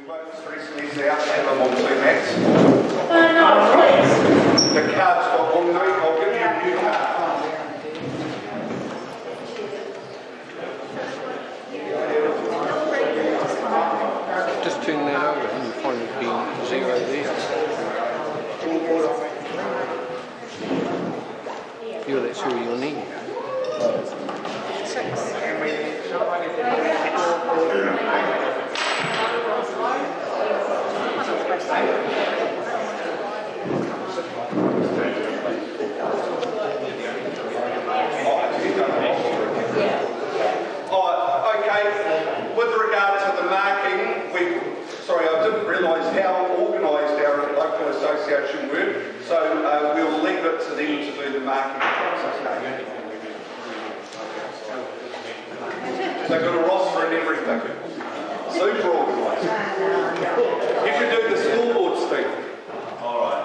Votes recently out and I'm on 2 Max. No, please. The card's got on me, I'll give you a new card. Just turn that over and you'll find it being 0 there. Yeah, that's who you'll need. With regard to the marking, I didn't realise how organised our local association were, so we'll leave it to them to do the marking. They've got a roster and everything. Super organised. You should do the scoreboard, Steve. All right.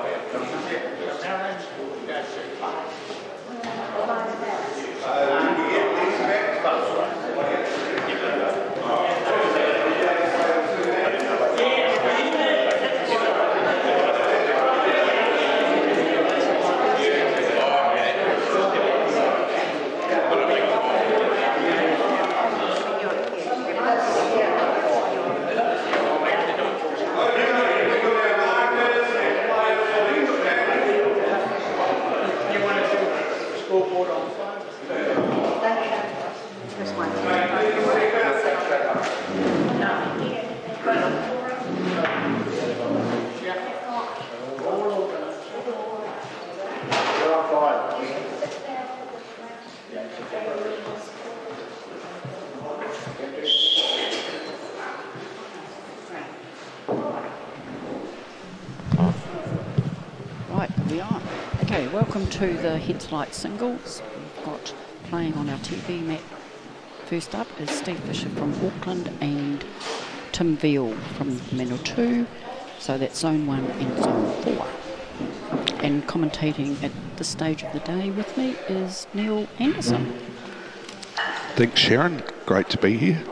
Welcome to the Henselite singles. We've got playing on our TV mat. First up is Steve Fisher from Auckland and Tim Veal from Manawatu. So that's Zone 1 and Zone 4. And commentating at this stage of the day with me is Neil Anderson. Thanks, Sharon. Great to be here.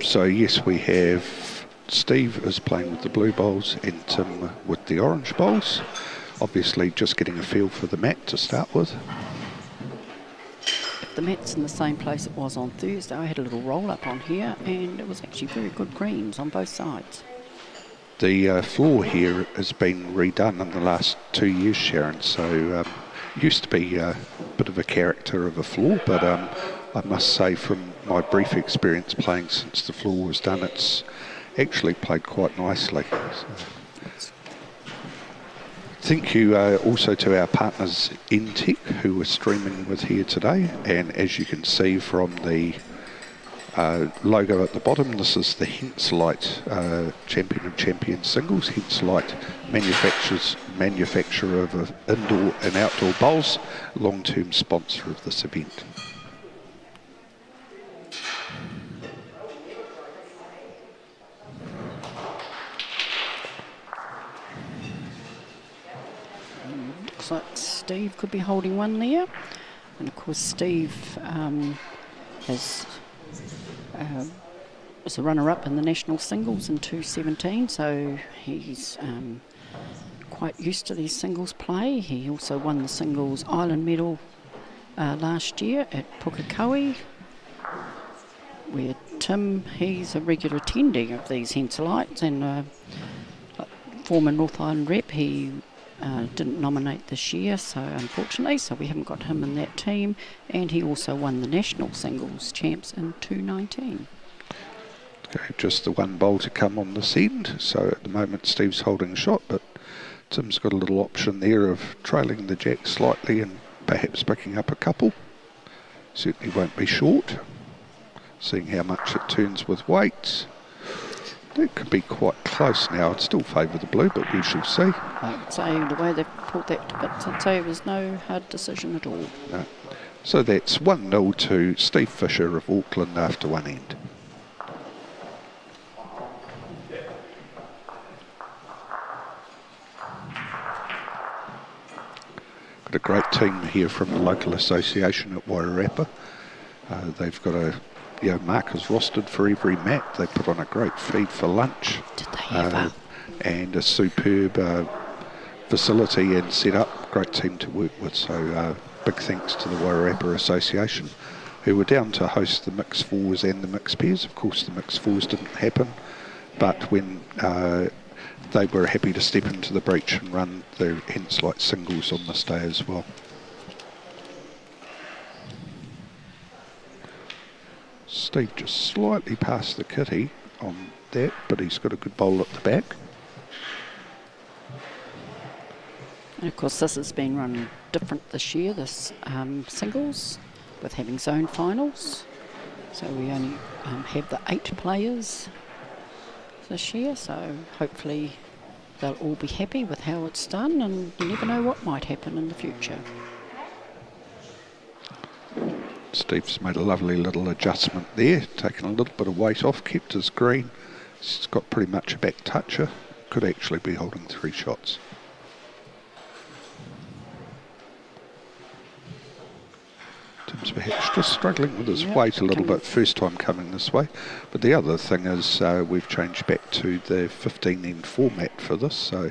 So yes, we have Steve is playing with the blue bowls and Tim with the orange bowls. Obviously just getting a feel for the mat to start with. If the mat's in the same place it was on Thursday, I had a little roll up on here and it was actually very good greens on both sides. The floor here has been redone in the last 2 years, Sharon, so used to be a bit of a character of a floor, but I must say from my brief experience playing since the floor was done, it's actually played quite nicely. So. Thank you also to our partners Intech who we're streaming with here today, and as you can see from the logo at the bottom, this is the Henselite Champion of Champions Singles. Henselite manufacturer of indoor and outdoor bowls, long-term sponsor of this event. Looks like Steve could be holding one there, and of course Steve was a runner-up in the national singles in 2017, so he's quite used to these singles play. He also won the singles island medal last year at Pukekohe, where Tim, he's a regular attendee of these Henselites and former North Island rep. He didn't nominate this year, so unfortunately, so we haven't got him in that team, and he also won the national singles champs in 2019. Okay, just the one bowl to come on this end, so at the moment Steve's holding a shot, but Tim's got a little option there of trailing the jack slightly and perhaps picking up a couple. Certainly won't be short, seeing how much it turns with weight. It could be quite close now. I'd still favour the blue, but we shall see. I would say the way they've pulled that to bits, I'd say it was no hard decision at all. No. So that's 1-0 to Steve Fisher of Auckland after one end. Got a great team here from the local association at Wairarapa. They've got a, markers rostered for every mat. They put on a great feed for lunch. Did they ever? And a superb facility and setup. Great team to work with. So big thanks to the Wairarapa Association, who were down to host the mixed fours and the mixed pairs. Of course, the mixed fours didn't happen, but when they were happy to step into the breach and run the Henselite singles on this day as well. Steve just slightly past the kitty on that, but he's got a good bowl at the back. And of course this has been run different this year, this singles, with having zone finals. So we only have the 8 players this year, so hopefully they'll all be happy with how it's done, and you never know what might happen in the future. Steve's made a lovely little adjustment there, taken a little bit of weight off, kept his green. He's got pretty much a back toucher, could actually be holding 3 shots. Tim's perhaps just struggling with his weight a little bit, first time coming this way. But the other thing is we've changed back to the 15-end format for this, so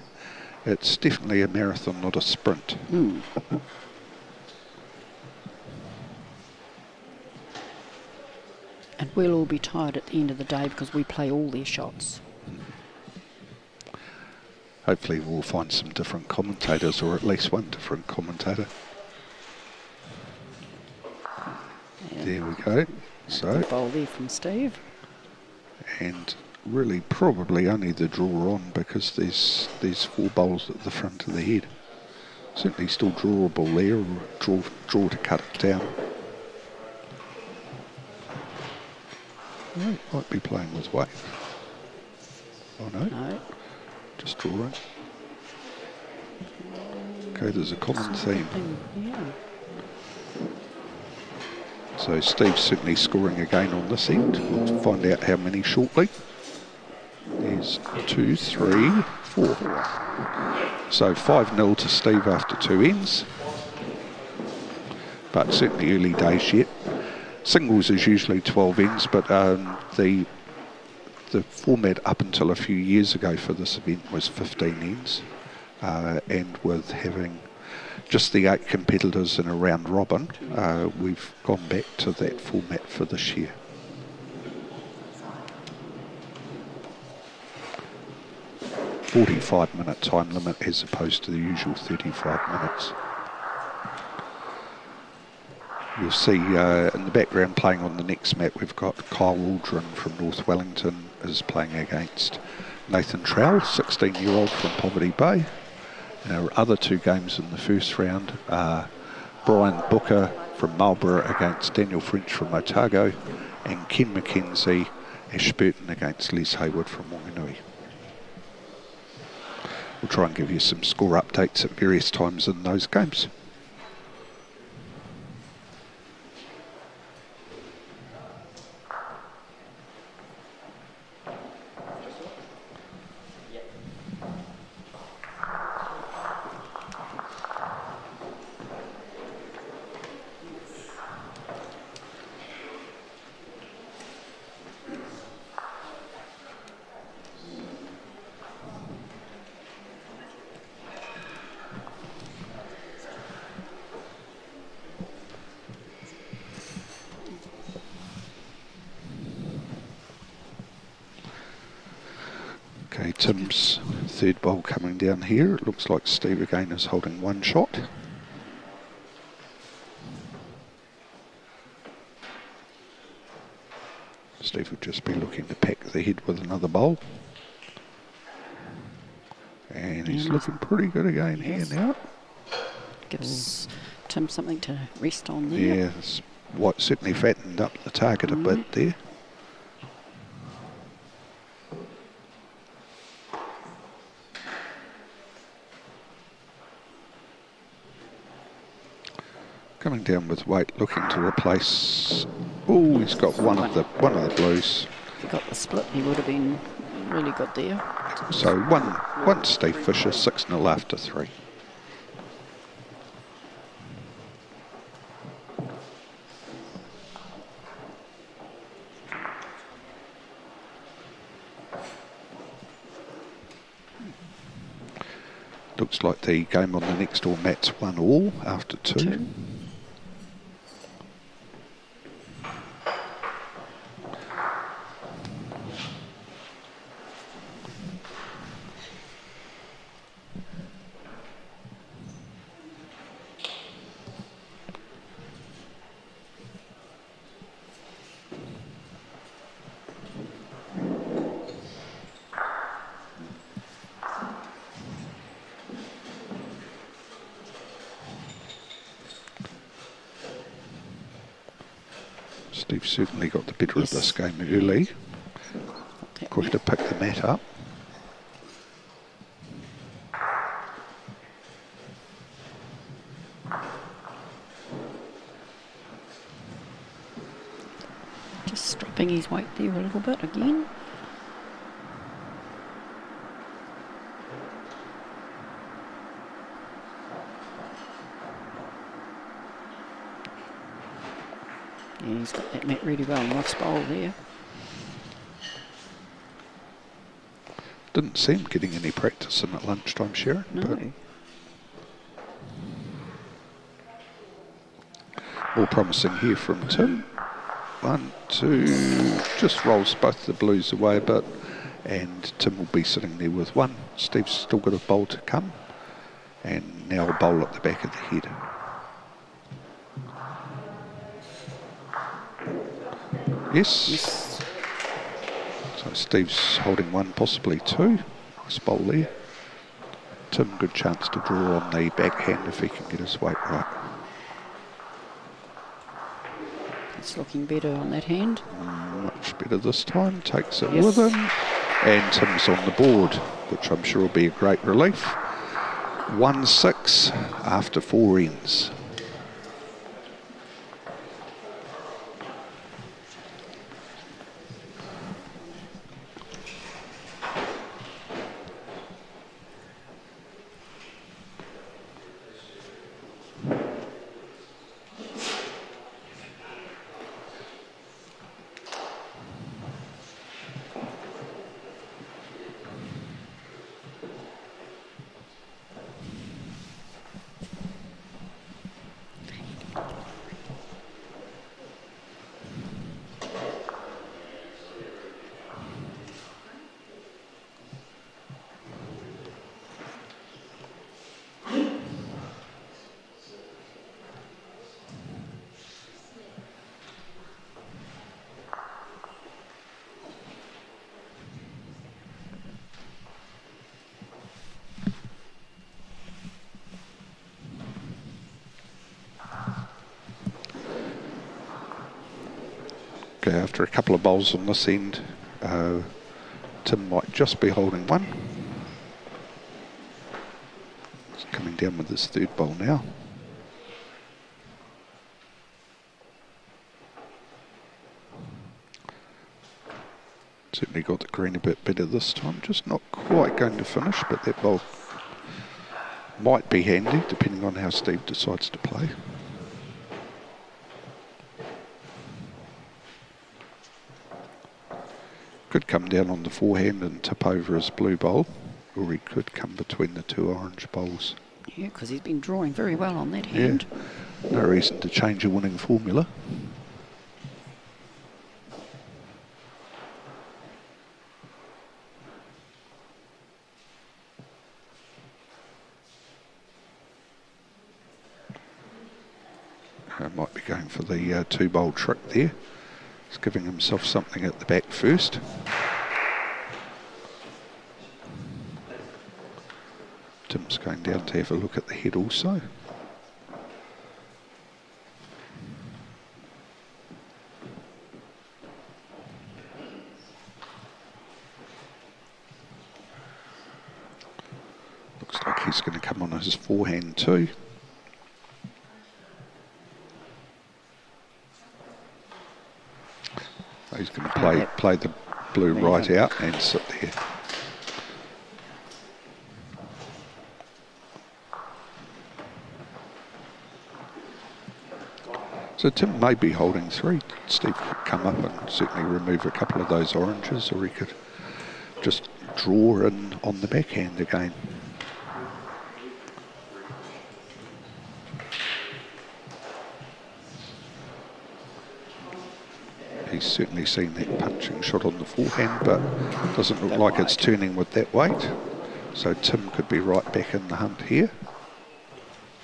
it's definitely a marathon, not a sprint. And we'll all be tired at the end of the day because we play all their shots. Hopefully we'll find some different commentators, or at least one different commentator. Yeah. There we go. So, bowl there from Steve. And really probably only the draw on, because there's 4 bowls at the front of the head. Certainly still drawable there, or draw to cut it down. Right, might be playing with weight. Oh no, No. just drawing. Okay, there's a common theme. Yeah. So Steve's certainly scoring again on this end. We'll find out how many shortly. There's 2, 3, 4. So 5-0 to Steve after 2 ends. But certainly early days yet. Singles is usually 12 ends, but the format up until a few years ago for this event was 15 ends. And with having just the 8 competitors in a round robin, we've gone back to that format for this year. A 45-minute time limit as opposed to the usual 35 minutes. You'll see in the background playing on the next mat, we've got Kyle Aldrin from North Wellington is playing against Nathan Trowell, 16-year-old from Poverty Bay. And our other 2 games in the first round are Brian Booker from Marlborough against Daniel French from Otago, and Ken McKenzie, Ashburton against Les Hayward from Wanganui. We'll try and give you some score updates at various times in those games. Okay, Tim's third bowl coming down here. It looks like Steve again is holding 1 shot. Steve would just be looking to pack the head with another bowl. And he's looking pretty good again here now. Gives Tim something to rest on there. Yeah, it's what certainly fattened up the target a bit there. Coming down with weight, looking to replace. Oh, he's got one of the blues. If he got the split, he would have been really good there. So one Steve Fisher, 6-0 after 3. Looks like the game on the next door mat's 1-1 after 2. Steve's certainly got the better of this game early. Quick to pick the mat up. Just strapping his weight there a little bit again. Yeah, he's got that mat really well. Nice bowl there. Didn't seem getting any practice in at lunchtime, Sharon. No. But all promising here from Tim. 1, 2, just rolls both the blues away a bit, and Tim will be sitting there with 1. Steve's still got a bowl to come, and now a bowl at the back of the head. Yes. So Steve's holding 1, possibly 2. Nice bowl there. Tim, good chance to draw on the backhand if he can get his weight right. It's looking better on that hand. Much better this time. Takes it with him. And Tim's on the board, which I'm sure will be a great relief. 1-6 after 4 ends. After a couple of bowls on this end, Tim might just be holding 1. He's coming down with his 3rd bowl now. Certainly got the green a bit better this time, just not quite going to finish, but that bowl might be handy depending on how Steve decides to play. Could come down on the forehand and tip over his blue bowl, or he could come between the 2 orange bowls. Yeah, because he's been drawing very well on that hand. Yeah. No reason to change a winning formula. I might be going for the 2-bowl trick there. He's giving himself something at the back first. Tim's going down to have a look at the head also. Looks like he's going to come on his forehand too. He's going to play the blue right out and sit there. So Tim may be holding 3. Steve could come up and certainly remove a couple of those oranges, or he could just draw in on the backhand again. He's certainly seen that punching shot on the forehand, but doesn't look like it's turning with that weight. So Tim could be right back in the hunt here.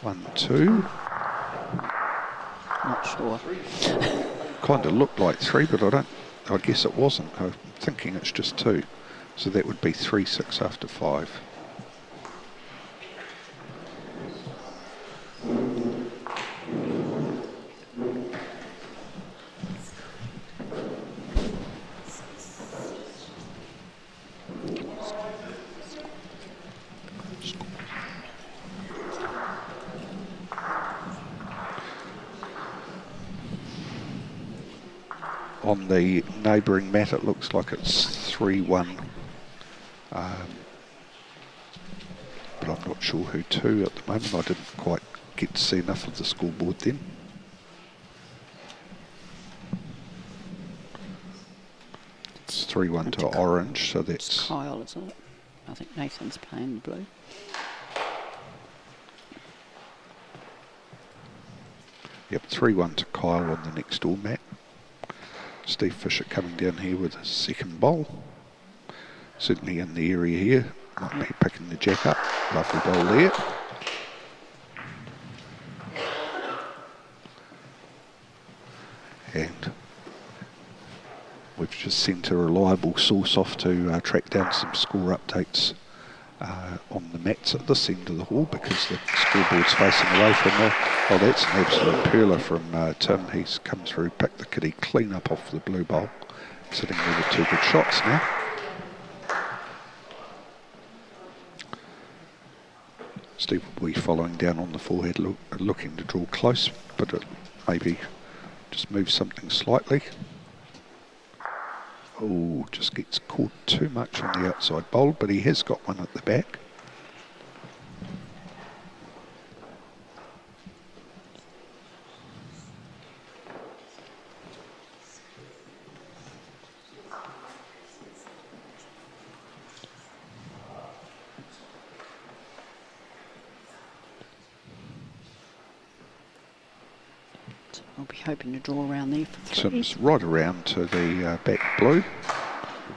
1-2. Not sure. Kind of looked like 3, but I guess it wasn't. I'm thinking it's just 2. So that would be 3-6 after 5. On the neighbouring mat, it looks like it's 3-1. But I'm not sure who to at the moment. I didn't quite get to see enough of the scoreboard then. It's 3-1 to Orange, so that's... It's Kyle, isn't it? I think Nathan's playing the blue. Yep, 3-1 to Kyle on the next door mat. Steve Fisher coming down here with his second bowl. Certainly in the area here. Might be picking the jack up. Lovely bowl there. And we've just sent a reliable source off to track down some score updates on the mats at this end of the hall, because the scoreboard's facing away from there. Oh, that's an absolute pearler from Tim. He's come through, picked the kitty clean up off the blue bowl. Sitting there with 2 good shots now. Steve will be following down on the forehead, looking to draw close, but it maybe just move something slightly. Oh, just gets caught too much on the outside bowl, but he has got one at the back. I'll be hoping to draw around there for 3. Tim's right around to the back blue,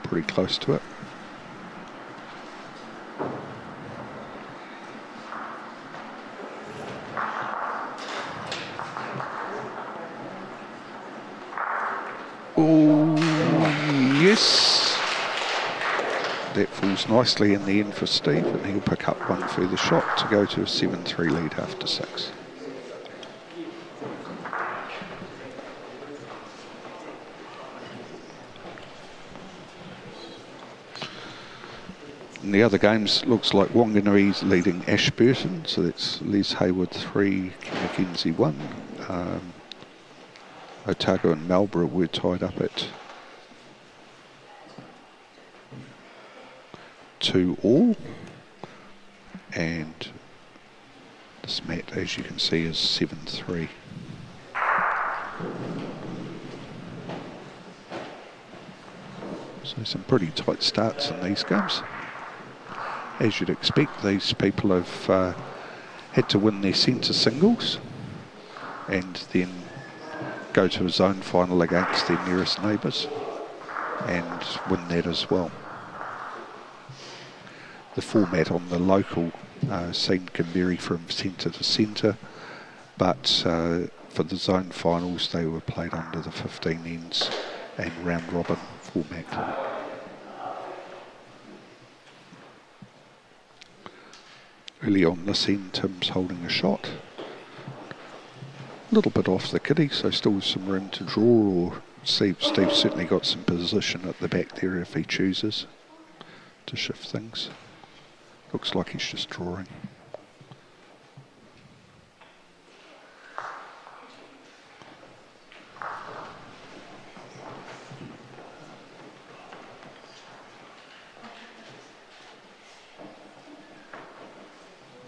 pretty close to it. Oh, yes. That falls nicely in the end for Steve, and he'll pick up one further shot to go to a 7-3 lead after 6. In the other games, looks like Wanganui leading Ashburton, so that's Les Hayward 3, Mackenzie 1. Otago and Marlborough were tied up at 2-2, and this mat, as you can see, is 7-3. So some pretty tight starts in these games. As you'd expect, these people have had to win their centre singles and then go to a zone final against their nearest neighbours and win that as well. The format on the local scene can vary from centre to centre, but for the zone finals they were played under the 15 ends and round robin format. Early on this end, Tim's holding a shot. A little bit off the kitty, so still some room to draw, or Steve's certainly got some position at the back there if he chooses to shift things. Looks like he's just drawing.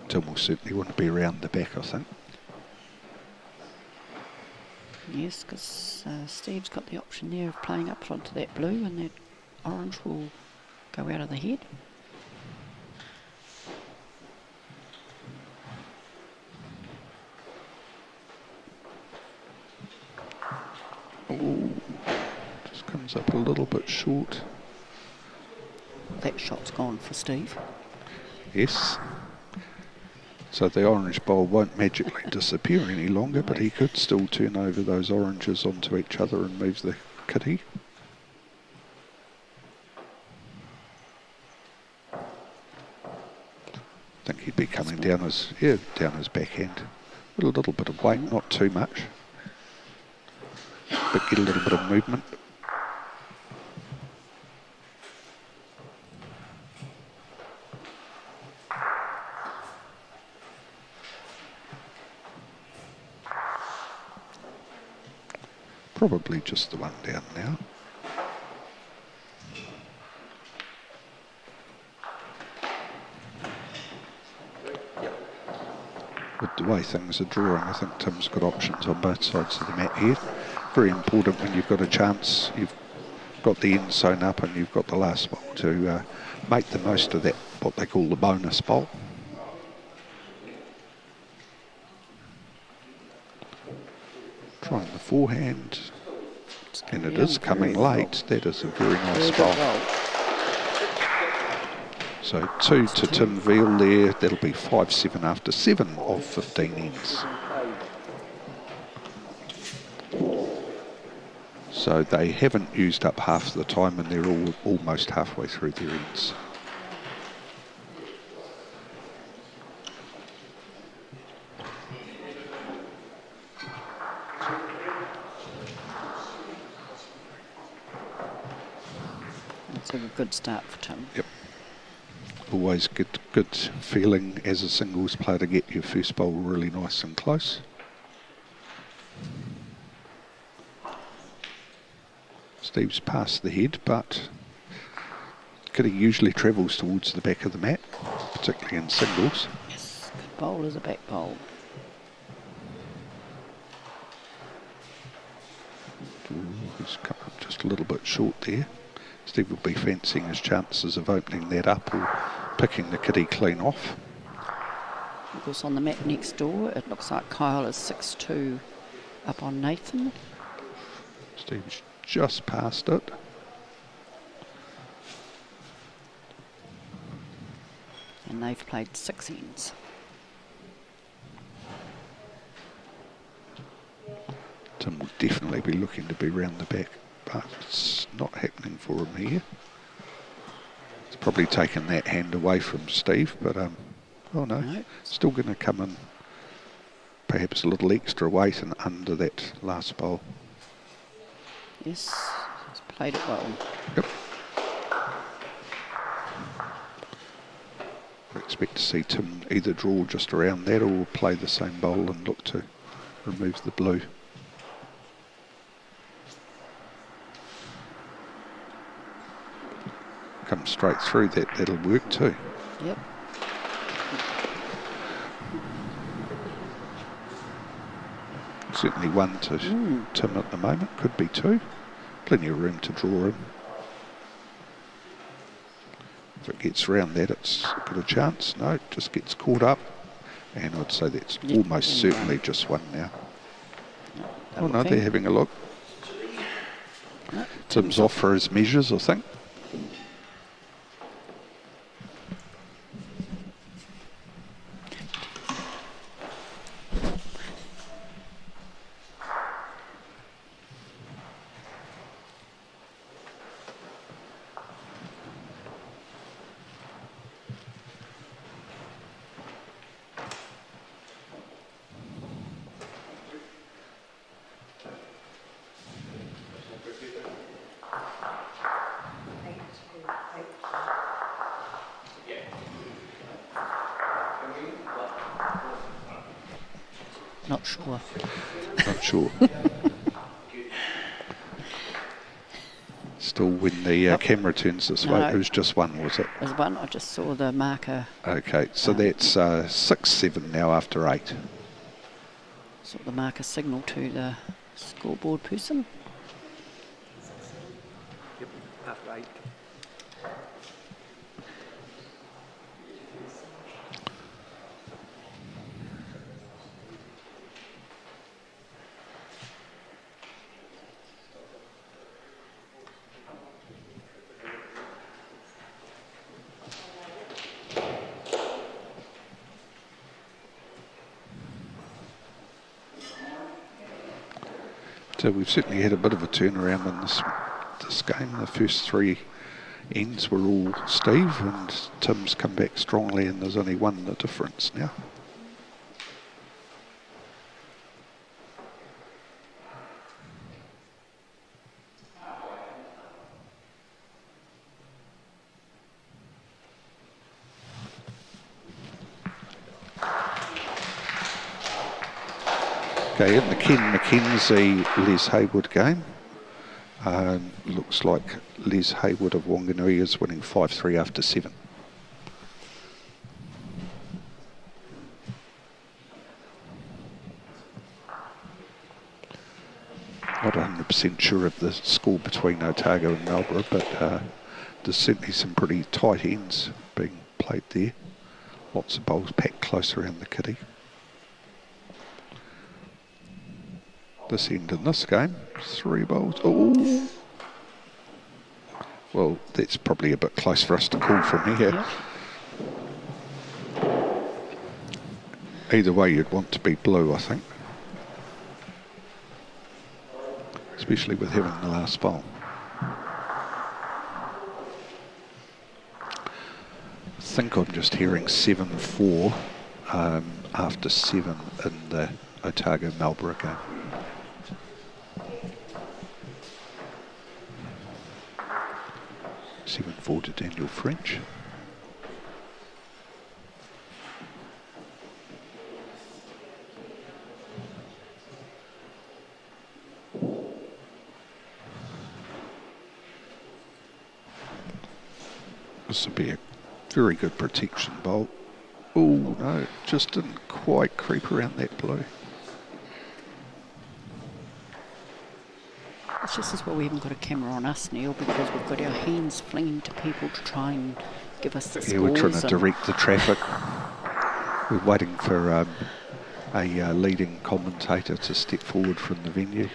Tim will certainly want to be around the back, I think. Yes, because Steve's got the option there of playing up front to that blue, and that orange will go out of the head. Ooh, Comes up a little bit short. That shot's gone for Steve. Yes. So the orange bowl won't magically disappear any longer, but he could still turn over those oranges onto each other and move the kitty. I think he'd be coming down his backhand with a little bit of weight, not too much, but get a little bit of movement. Probably just the one down now. With the way things are drawing, I think Tim's got options on both sides of the mat here. Very important when you've got a chance, you've got the end sewn up and you've got the last bowl to make the most of that, what they call the bonus bowl. Trying the forehand, and it is coming late. That is a very nice bowl. So 2 to Tim Veal there. That'll be 5-7 after 7 of 15 ends. So they haven't used up half the time and they're all almost halfway through their ends. That's a good start for Tim. Yep. Always good feeling as a singles player to get your first bowl really nice and close. Steve's past the head, but kitty usually travels towards the back of the mat, particularly in singles. Yes, good bowl is a back bowl. Ooh, he's come up just a little bit short there. Steve will be fancying his chances of opening that up or picking the kitty clean off. Of course, on the mat next door, it looks like Kyle is 6-2 up on Nathan. Steve's just past it. And they've played 6 ends. Tim will definitely be looking to be round the back, but it's not happening for him here. It's probably taken that hand away from Steve, but oh no, still going to come in perhaps a little extra weight and under that last bowl. Yes, he's played it well. Yep. I expect to see Tim either draw just around that or play the same bowl and look to remove the blue. Come straight through that, that'll work too. Yep. Certainly 1 to Tim at the moment, could be 2. Plenty of room to draw him. If it gets round that, it's got a chance. No, it just gets caught up. And I'd say that's almost certainly just 1 now. Oh no, they're having a look. Tim's off for his measures, I think. Not sure. Not sure. Still, when the camera turns this way, it was just 1, was it? It was 1. I just saw the marker. Okay, so that's 6-7 now after 8. Saw the marker signal to the scoreboard person. Yep, after 8. So we've certainly had a bit of a turnaround in this game. The first 3 ends were all Steve, and Tim's come back strongly, and there's only 1 the difference now. Okay, in the Ken McKenzie Les Haywood game, looks like Les Haywood of Wanganui is winning 5-3 after 7. Not 100% sure of the score between Otago and Marlborough, but there's certainly some pretty tight ends being played there. Lots of bowls packed close around the kitty. This end in this game, 3 bowls. Oh, well, that's probably a bit close for us to call from here. Yep. Either way, you'd want to be blue, I think, especially with having the last bowl. I think I'm just hearing 7-4 after 7 in the Otago-Marlborough game. Forward to Daniel French. This will be a very good protection bowl. Oh no, just didn't quite creep around that blue. It's just as well we haven't got a camera on us, Neil, because we've got our hands flinging to people to try and give us the scores. Yeah, we're trying to direct the traffic. We're waiting for a leading commentator to step forward from the venue.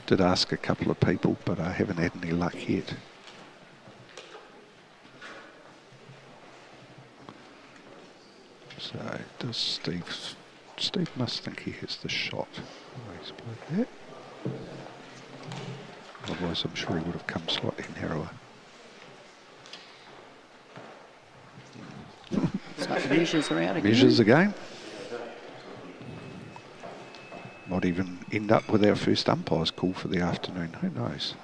Did ask a couple of people, but I haven't had any luck yet. So does Steve must think he has the shot. Oh, he's played that. Otherwise, I'm sure he would have come slightly narrower. So the measures are out again. Measures again. Might even end up with our first umpire's call for the afternoon. Who knows?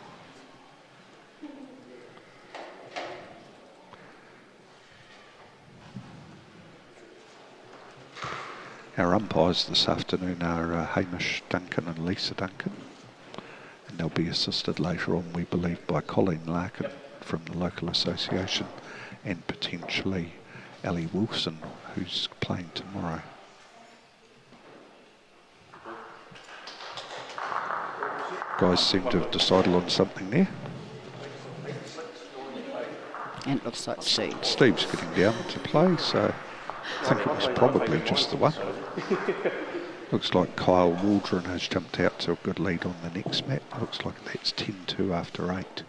Our umpires this afternoon are Hamish Duncan and Lisa Duncan. And they'll be assisted later on, we believe, by Colleen Larkin from the local association and potentially Ali Wilson, who's playing tomorrow. Guys seem to have decided on something there. And it looks like Steve. Steve's getting down to play, so I think it was probably just the one. Looks like Kyle Waldron has jumped out to a good lead on the next mat. Looks like that's 10-2 after 8.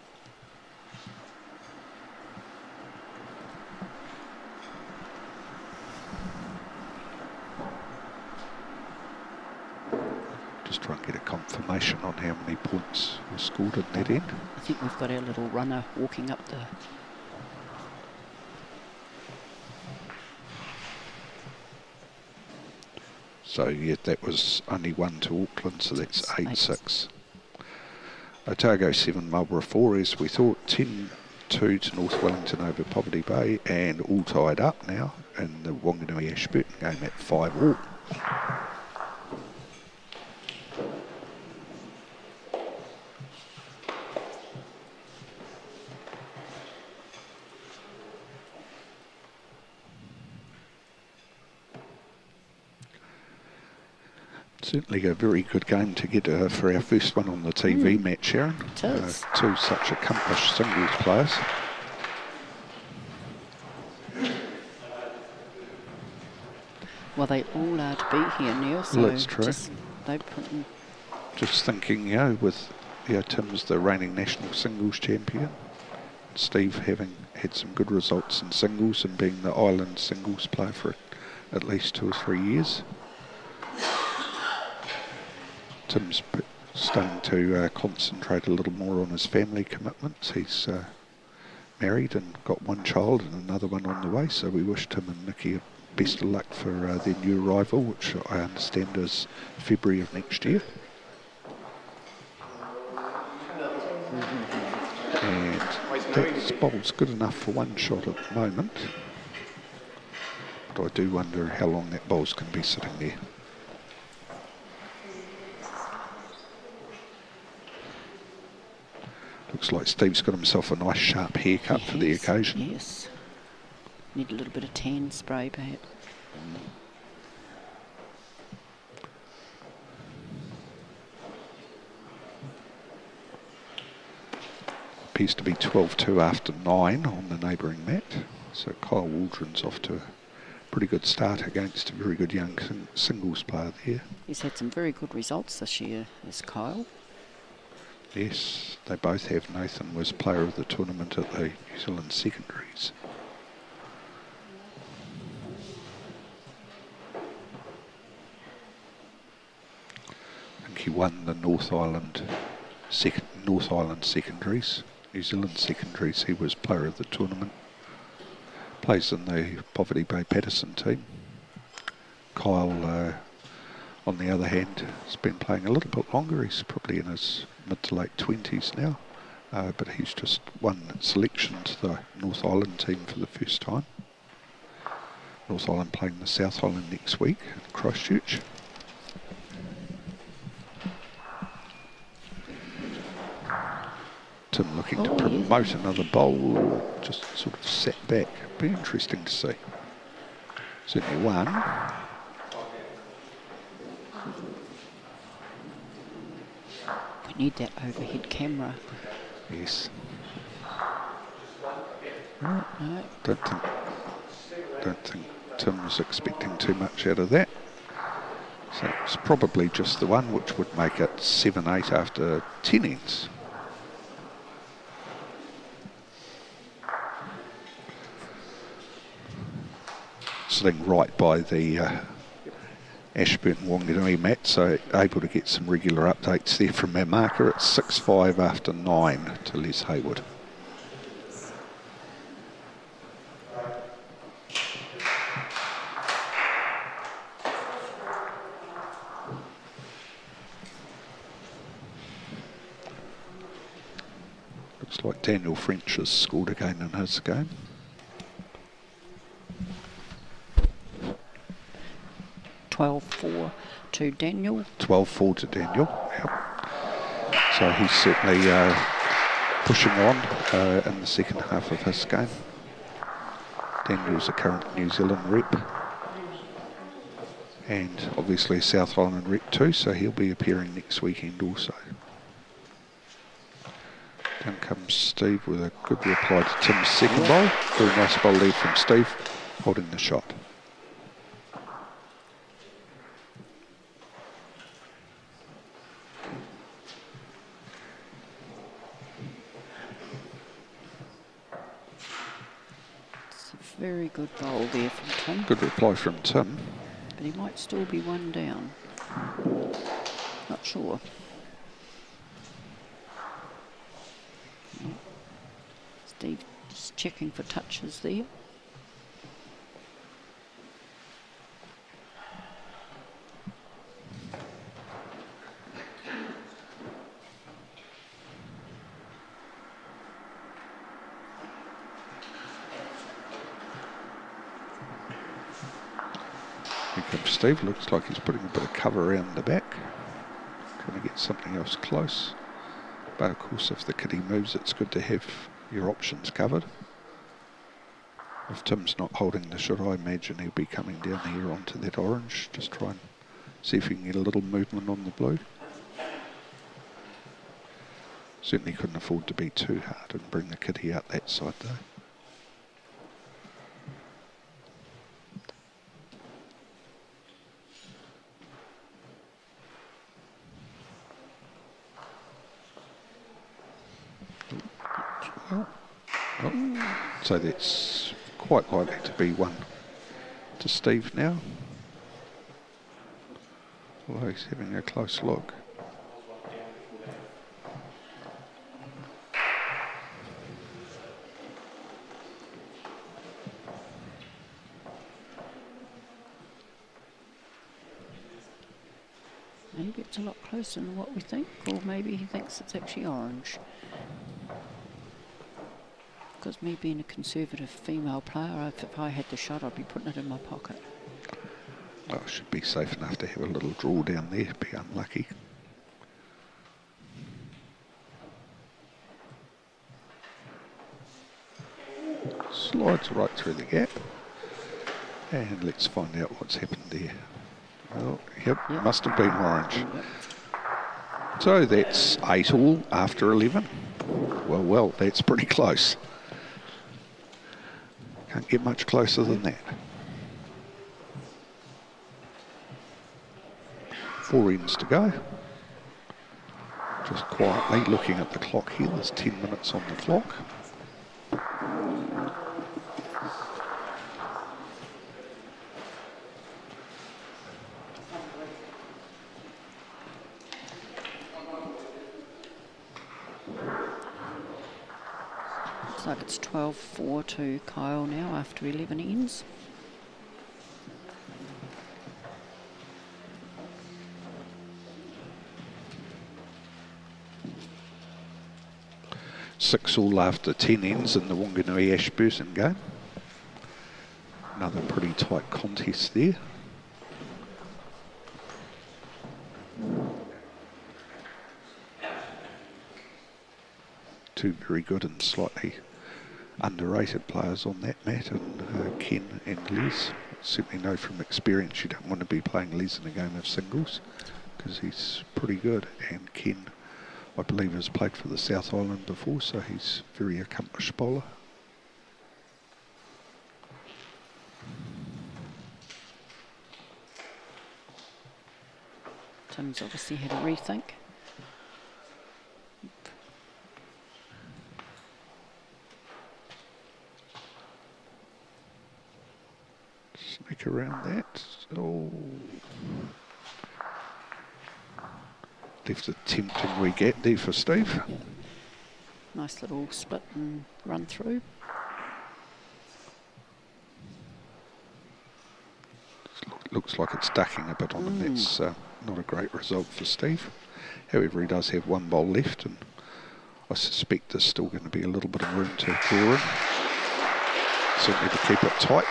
Just try and get a confirmation on how many points were scored in that end. I think we've got our little runner walking up the... So yeah, that was only 1 to Auckland, so that's 8-6. Otago 7, Marlborough 4, as we thought. 10-2 to North Wellington over Poverty Bay, and all tied up now in the Wanganui Ashburton game at 5-all. Certainly a very good game to get for our first one on the TV, Matt Sharon. Two such accomplished singles players. Well, they all are to be here, Neil. So well, that's true. Just thinking, you know, with Tim's the reigning national singles champion, Steve having had some good results in singles and being the island singles player for at least 2 or 3 years. Tim's starting to concentrate a little more on his family commitments. He's married and got one child and another one on the way, so we wished him and Nikki best of luck for their new arrival, which I understand is February of next year. And that bowl's good enough for one shot at the moment, but I do wonder how long that bowl's going to be sitting there. Looks like Steve's got himself a nice sharp haircut for the occasion. Yes. Need a little bit of tan spray perhaps. Appears to be 12-2 after 9 on the neighbouring mat. So Kyle Waldron's off to a pretty good start against a very good young singles player there. He's had some very good results this year, is Kyle. Yes, they both have. Nathan was player of the tournament at the New Zealand secondaries. I think he won the North Island secondaries. New Zealand secondaries, he was player of the tournament. Plays in the Poverty Bay Patterson team. Kyle, on the other hand, has been playing a little bit longer. He's probably in his mid to late 20s now, but he's just won selection to the North Island team for the first time. North Island playing the South Island next week in Christchurch. Tim looking to promote another bowl, just sort of sat back. Be interesting to see. Certainly one. We need that overhead camera. Yes. No. Don't think Tim was expecting too much out of that. So it's probably just the one, which would make it 7-8 after 10 ends. Sitting right by the Ashburton Wanganui mat, so able to get some regular updates there from our marker. It's 6-5 after 9 to Les Hayward. Looks like Daniel French has scored again in his game. 12-4 to Daniel. 12-4 to Daniel, yep. So he's certainly pushing on in the second half of his game. Daniel's a current New Zealand rep. And obviously South Island rep too, so he'll be appearing next weekend also. Down comes Steve with a good reply to Tim's second bowl. Very nice bowl lead from Steve, holding the shot. Very good bowl there from Tim. Good reply from Tim. But he might still be one down. Not sure. Yeah. Steve just checking for touches there. Steve looks like he's putting a bit of cover around the back. Going to get something else close. But of course, if the kitty moves, it's good to have your options covered. If Tim's not holding the shot, I imagine he'll be coming down here onto that orange. Just try and see if he can get a little movement on the blue. Certainly couldn't afford to be too hard and bring the kitty out that side though. So that's quite likely to be one to Steve now. Although he's having a close look. maybe it's a lot closer than what we think, or maybe he thinks it's actually orange. Because me being a conservative female player, if I had the shot, I'd be putting it in my pocket. Well, it should be safe enough to have a little draw down there, be unlucky. Slides right through the gap. And let's find out what's happened there. Well, yep, must have been orange. Yep. So that's 8 all after 11. Well, that's pretty close. Can't get much closer than that. 4 ends to go. Just quietly looking at the clock here. There's 10 minutes on the clock. Looks like it's 12-4 to Kyle now after 11 ends. Six all after 10 ends in the Wanganui-Ashburton game. Another pretty tight contest there. Two very good and slightly underrated players on that mat, and Ken and Les. Certainly know from experience you don't want to be playing Les in a game of singles because he's pretty good, and Ken, I believe, has played for the South Island before, so he's a very accomplished bowler. Tim's obviously had a rethink. Sneak around that. Oh. Left a tempting wee gap there for Steve. Yeah. Nice little split and run through. Looks like it's ducking a bit on him. That's not a great result for Steve. However, he does have one bowl left, and I suspect there's still going to be a little bit of room to draw in. Certainly to keep it tight.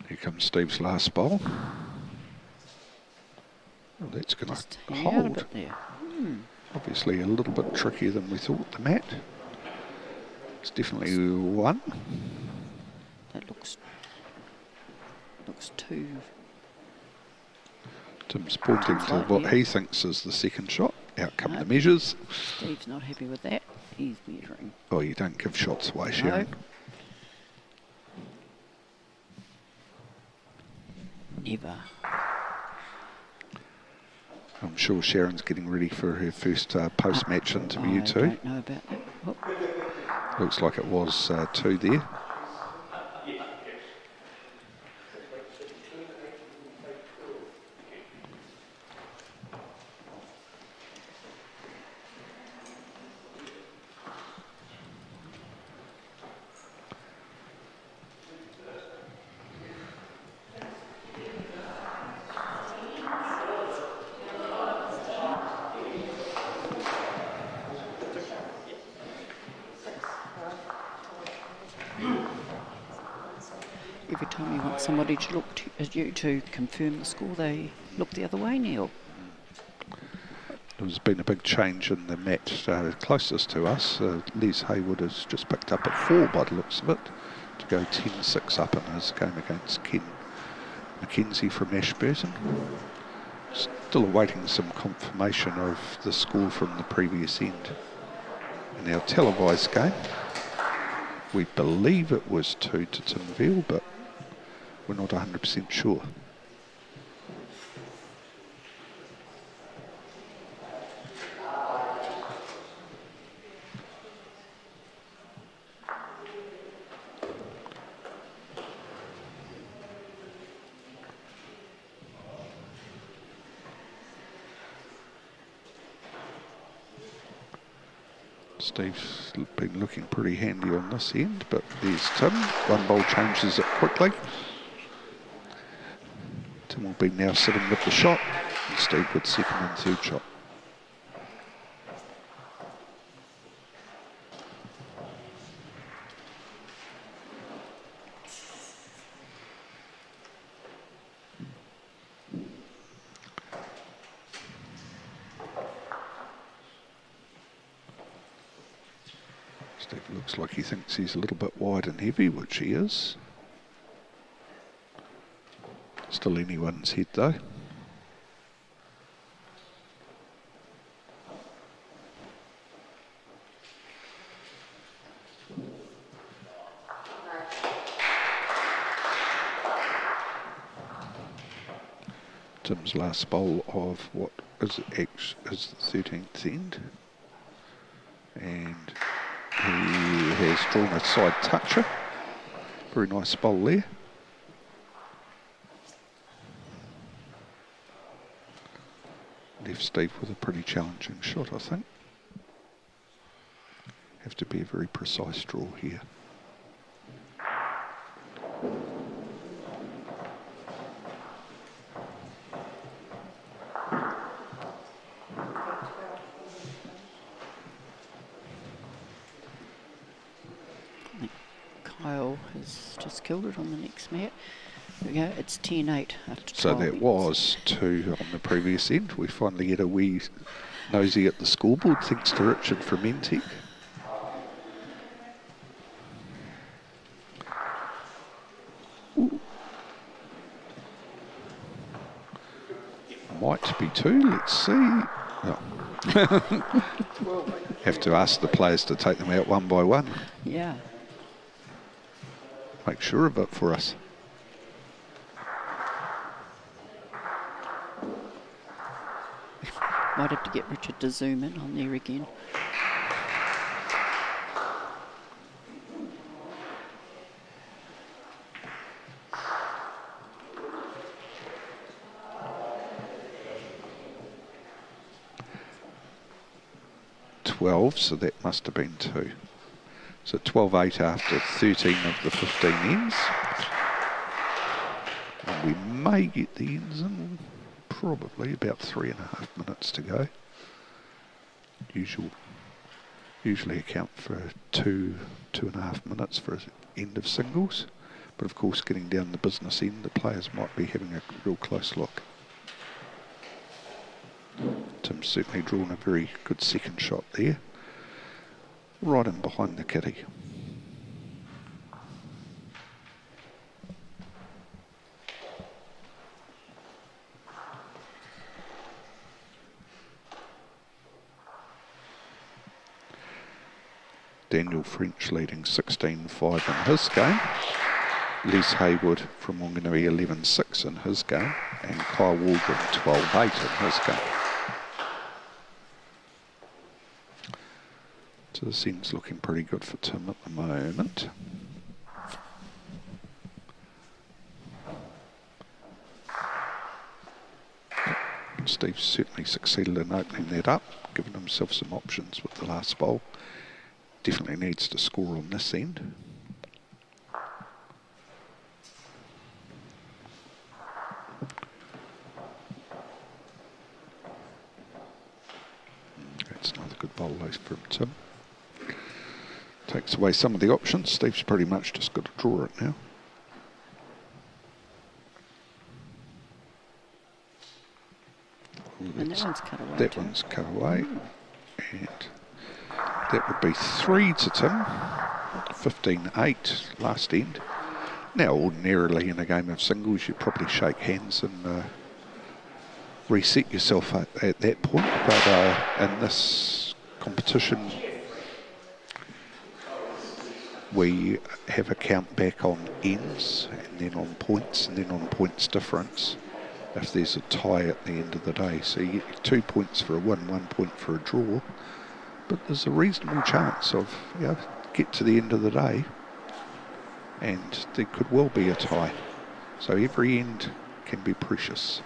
Here comes Steve's last bowl. Well, that's going Just to hang out a hold. bit there. Obviously a little bit trickier than we thought, the mat. It's definitely one. That looks too. Tim's pointing to Tight, what yeah. he thinks is the second shot. Out come the measures. Steve's not happy with that. He's measuring. Oh, you don't give shots away, Sharon. Never. I'm sure Sharon's getting ready for her first post-match interview I too. don't know about that. Whoop. Looks like it was 2 there. Every time you want somebody to look at you to confirm the score, they look the other way, Neil. There's been a big change in the match closest to us. Les Haywood has just picked up at 4 by the looks of it to go 10-6 up in his game against Ken Mackenzie from Ashburton. Still awaiting some confirmation of the score from the previous end. In our televised game, we believe it was 2 to Timville, but we're not 100% sure. Steve's been looking pretty handy on this end, but there's Tim. One bowl changes it quickly. Tim will be now sitting with the shot, and Steve with second and third shot. Steve looks like he thinks he's a little bit wide and heavy, which he is. Still anyone's head though. Tim's last bowl of what is the 13th end. And he has drawn a side toucher. Very nice bowl there. Left Steve with a pretty challenging shot, I think. Have to be a very precise draw here. Kyle has just killed it on the next mat. There we go, it's 10-8 after 12 So that was 2 on the previous end. We finally get a wee nosy at the scoreboard thanks to Richard from Mentec. Might be 2, let's see. Oh. Have to ask the players to take them out one by one. Yeah. Make sure of it for us. Might have to get Richard to zoom in on there again. So that must have been 2. So 12-8 after 13 of the 15 ends. And we may get the ends in probably about 3.5 minutes to go. Usually account for 2.5 minutes for an end of singles. But of course, getting down the business end, the players might be having a real close look. Tim's certainly drawn a very good second shot there. Right in behind the kitty. Daniel French leading 16-5 in his game. Les Haywood from Wanganui 11-6 in his game. And Kyle Waldron 12-8 in his game. So the scene's looking pretty good for Tim at the moment. Steve's certainly succeeded in opening that up, giving himself some options with the last bowl. Definitely needs to score on this end. That's another good bowl from Tim. Takes away some of the options. Steve's pretty much just got to draw it now. And that one's cut away. That one's cut away. And that would be 3 to Tim. 15-8 last end. Now, ordinarily in a game of singles, you'd probably shake hands and reset yourself at that point. But in this competition, we have a count back on ends, and then on points, and then on points difference if there's a tie at the end of the day. So you get 2 points for a win, 1 point for a draw, but there's a reasonable chance of, you know, get to the end of the day and there could well be a tie. So every end can be precious.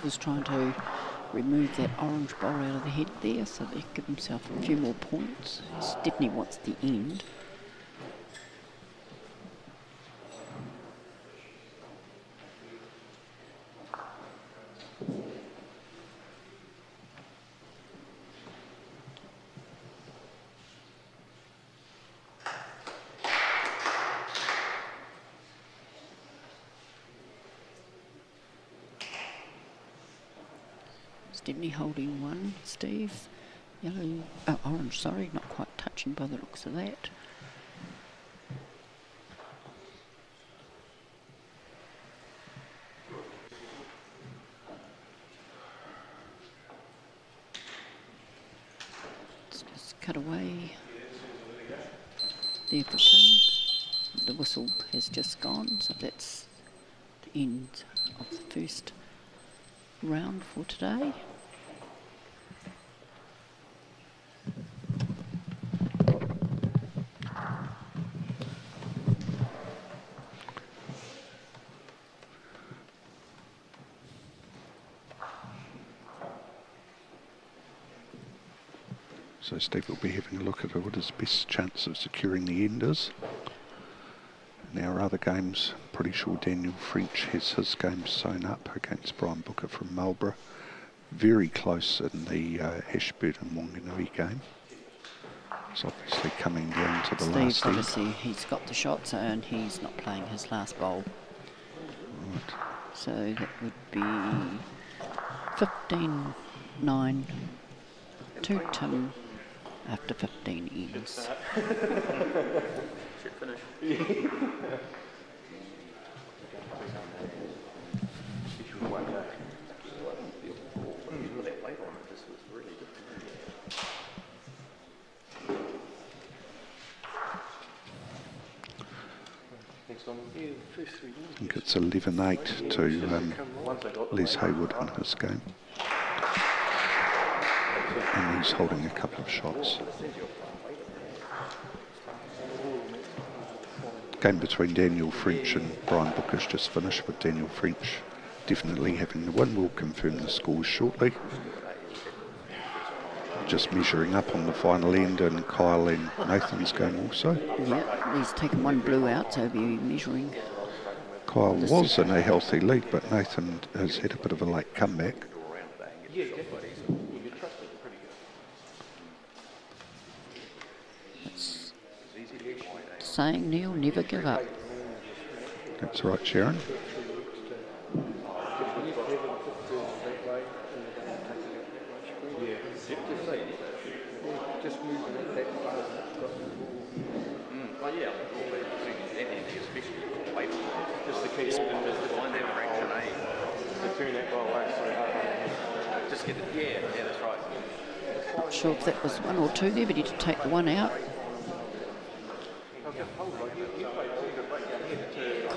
was trying to remove that orange bowl out of the head there, so they give himself a few more points. He definitely wants the end. Definitely holding one, Steve. Yellow, orange, sorry, not quite touching by the looks of that. Let's just cut away there for Tim. The whistle has just gone, so that's the end of the first round for today. So Steve will be having a look at what his best chance of securing the end is. In our other games, pretty sure Daniel French has his game sewn up against Brian Booker from Marlborough. Very close in the Ashburn and Wanganui game. It's obviously coming down to the Steve, last end. obviously, he's got the shots and he's not playing his last bowl. Right. So that would be 15-9 to Tim after 15 ends. Should finish. I think it's 11-8 to Les Hayward in his game. And he's holding a couple of shots. Game between Daniel French and Brian Booker's just finished, with Daniel French definitely having the win. We'll confirm the scores shortly. Just measuring up on the final end, and Kyle and Nathan's game also. Yeah, he's taken one blue out, so he'll be measuring. Kyle was in a healthy lead, but Nathan has had a bit of a late comeback. It's saying, Neil, never give up. That's right, Sharon. Not sure if that was one or two there, but he did take the one out.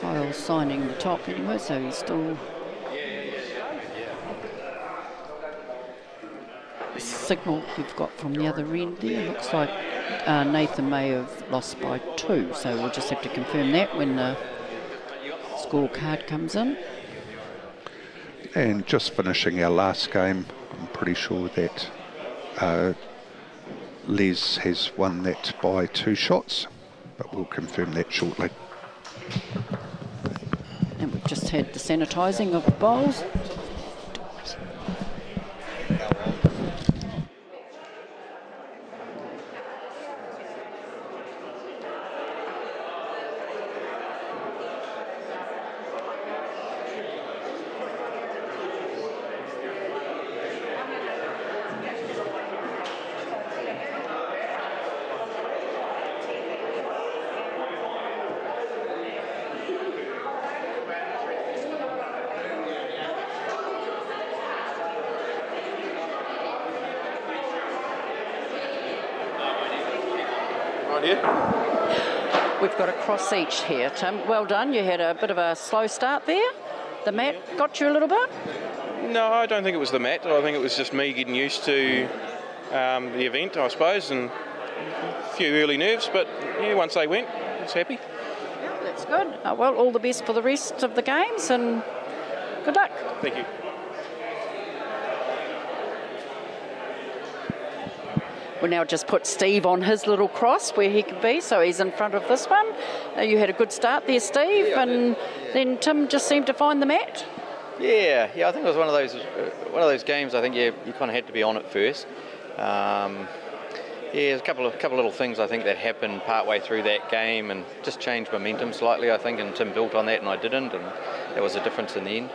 Kyle's signing the top anyway, so he's still... The signal we've got from the other end there looks like Nathan may have lost by 2, so we'll just have to confirm that when the scorecard comes in. And just finishing our last game, I'm pretty sure that Les has won that by 2 shots, but we'll confirm that shortly. And we've just had the sanitising of the bowls. We've got a cross each here, Tim. Well done. You had a bit of a slow start there. The mat got you a little bit? No, I don't think it was the mat. I think it was just me getting used to the event, I suppose, and a few early nerves. But yeah, once they went, I was happy. Yeah, that's good. Well, all the best for the rest of the games, and good luck. Thank you. we'll now just put Steve on his little cross where he can be, so he's in front of this one. You had a good start there, Steve, and then Tim just seemed to find the mat. Yeah, I think it was one of those games. I think you kind of had to be on it first. There's a couple of little things I think that happened partway through that game and just changed momentum slightly, I think, and Tim built on that and I didn't, and that was the difference in the end.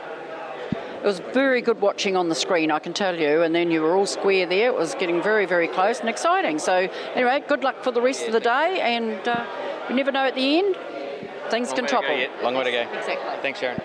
It was very good watching on the screen, I can tell you, and then you were all square there. It was getting very, very close and exciting. So anyway, good luck for the rest of the day, and you never know at the end, things can topple. Long way to go. Exactly. Thanks, Sharon.